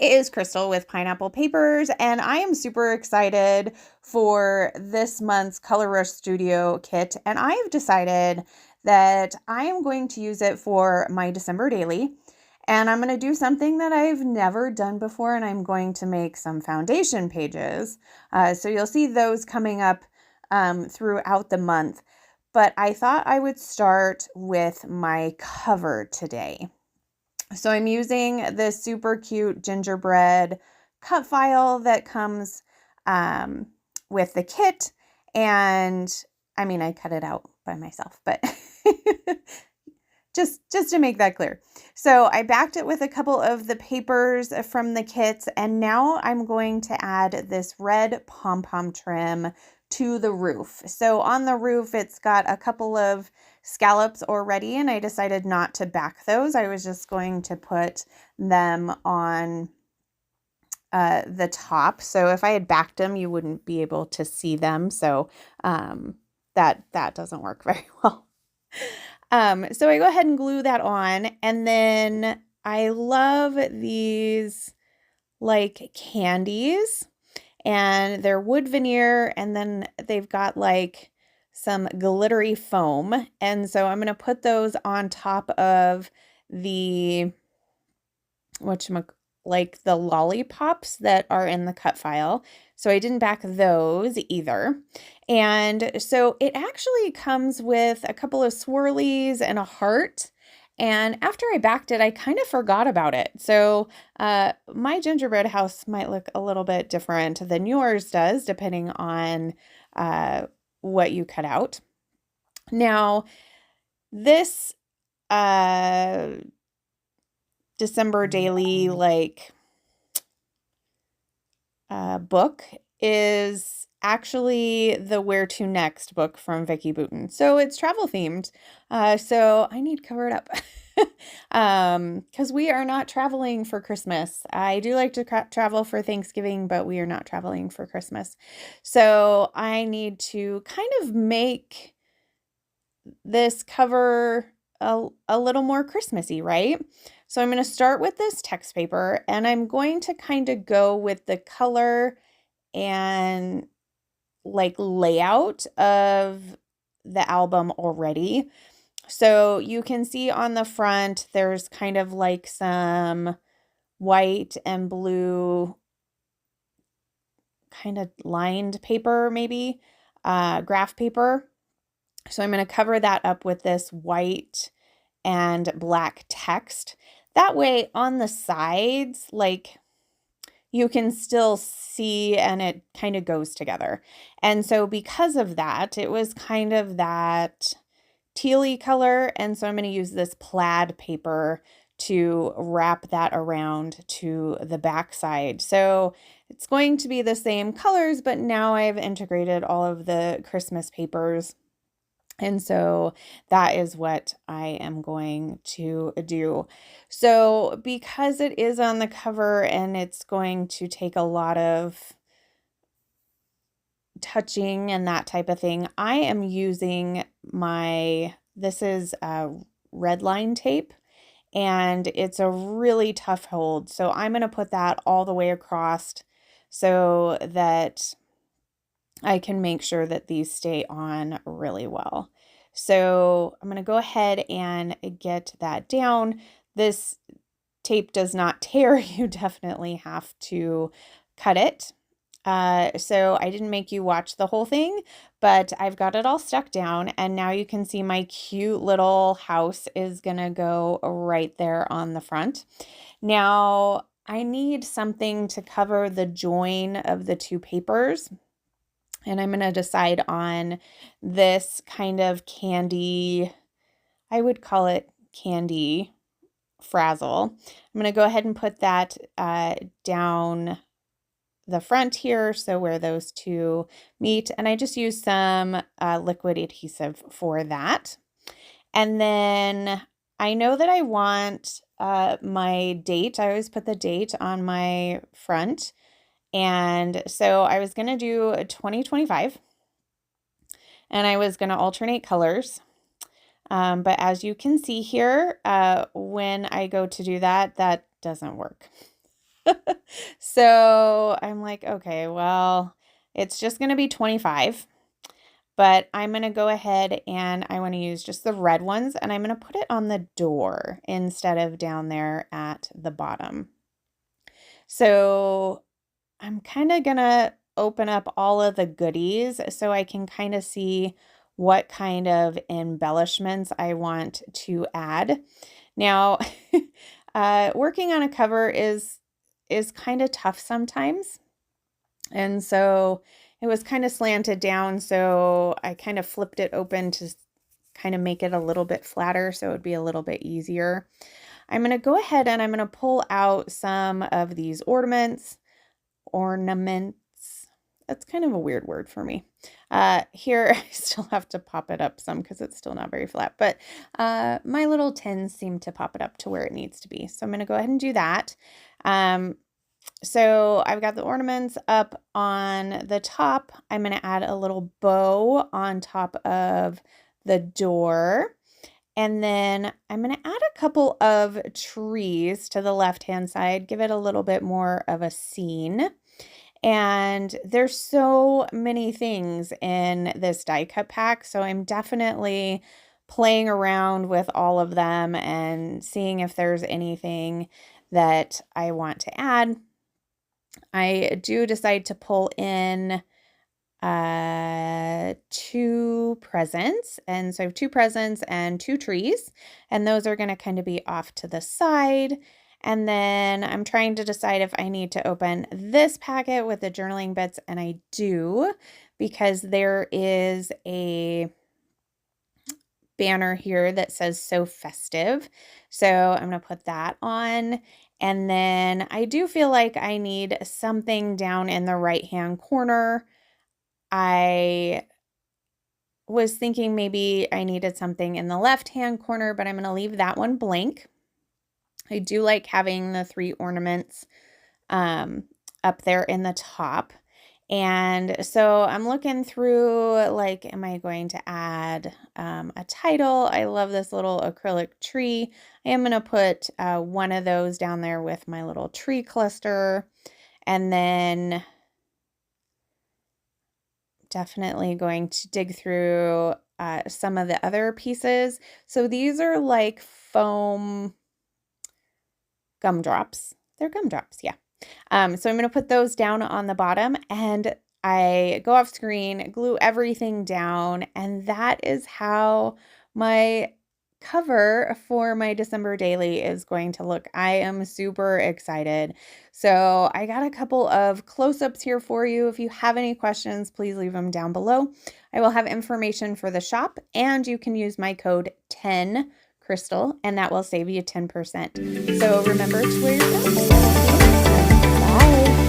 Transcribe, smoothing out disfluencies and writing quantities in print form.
It is Crystal with Pineapple Papers, and I am super excited for this month's Color Rush Studio kit. And I have decided that I am going to use it for my December daily. And I'm going to do something that I've never done before, and I'm going to make some foundation pages. So you'll see those coming up throughout the month. But I thought I would start with my cover today. So I'm using this super cute gingerbread cut file that comes with the kit. And I mean, I cut it out by myself, but just to make that clear. So I backed it with a couple of the papers from the kit, and now I'm going to add this red pom-pom trim to the roof. So on the roof, it's got a couple of scallops already, and I decided not to back those. I was just going to put them on the top. So if I had backed them, you wouldn't be able to see them. So that doesn't work very well. So I go ahead and glue that on, and then I love these like candies, and they're wood veneer, and then they've got like some glittery foam. And so I'm going to put those on top of the, like the lollipops that are in the cut file. So I didn't back those either. And so it actually comes with a couple of swirlies and a heart. And after I backed it, I kind of forgot about it. So my gingerbread house might look a little bit different than yours does, depending on what you cut out. Now, this December daily book is actually the Where to Next book from Vicki Boutin. So it's travel themed. So I need to cover it up because we are not traveling for Christmas. I do like to travel for Thanksgiving, but we are not traveling for Christmas. So I need to kind of make this cover a little more Christmassy, right? So I'm going to start with this text paper, and I'm going to kind of go with the color and like layout of the album already. So you can see on the front, there's kind of like some white and blue kind of lined paper, maybe graph paper. So I'm going to cover that up with this white and black text. That way on the sides, like you can still see, and it kind of goes together. And so because of that, it was kind of that tealy color. And so I'm going to use this plaid paper to wrap that around to the back side. So it's going to be the same colors, but now I've integrated all of the Christmas papers. And so that is what I am going to do. So because it is on the cover and it's going to take a lot of touching and that type of thing, I am using this is red line tape, and it's a really tough hold. So I'm going to put that all the way across so that I can make sure that these stay on really well. So I'm going to go ahead and get that down. This tape does not tear. You definitely have to cut it. So I didn't make you watch the whole thing, but I've got it all stuck down, and now you can see my cute little house is going to go right there on the front. Now I need something to cover the join of the two papers. And I'm going to decide on this kind of candy, I would call it candy frazzle. I'm going to go ahead and put that down the front here, so where those two meet. And I just use some liquid adhesive for that. And then I know that I want my date. I always put the date on my front. And so I was going to do a 2025, and I was going to alternate colors. But as you can see here, when I go to do that, that doesn't work. So I'm like, okay, well, it's just going to be 25, but I'm going to go ahead and I want to use just the red ones, and I'm going to put it on the door instead of down there at the bottom. So I'm kind of going to open up all of the goodies so I can kind of see what kind of embellishments I want to add. Now, working on a cover is kind of tough sometimes. And so it was kind of slanted down, so I kind of flipped it open to kind of make it a little bit flatter so it would be a little bit easier. I'm going to go ahead and I'm going to pull out some of these ornaments. That's kind of a weird word for me. Here, I still have to pop it up some because it's still not very flat, but my little tins seem to pop it up to where it needs to be. So I'm going to go ahead and do that. So I've got the ornaments up on the top. I'm going to add a little bow on top of the door. And then I'm going to add a couple of trees to the left-hand side, give it a little bit more of a scene. And there's so many things in this die cut pack, so I'm definitely playing around with all of them and seeing if there's anything that I want to add. I do decide to pull in 2 presents, and so I have 2 presents and 2 trees, and those are going to kind of be off to the side. And then I'm trying to decide if I need to open this packet with the journaling bits, and I do, because there is a banner here that says "So Festive." So I'm going to put that on. And then I do feel like I need something down in the right-hand corner. I was thinking maybe I needed something in the left-hand corner, but I'm going to leave that one blank. I do like having the 3 ornaments up there in the top. And so I'm looking through, like, am I going to add a title? I love this little acrylic tree. I am going to put one of those down there with my little tree cluster. And then definitely going to dig through some of the other pieces. So these are like foam gumdrops. They're gumdrops, yeah. So I'm going to put those down on the bottom, and I go off screen, glue everything down, and that is how my cover for my December daily is going to look. I am super excited. So I got a couple of close-ups here for you. If you have any questions, please leave them down below. I will have information for the shop, and you can use my code 10 Crystal, and that will save you 10%. So remember to wear your glasses. Bye.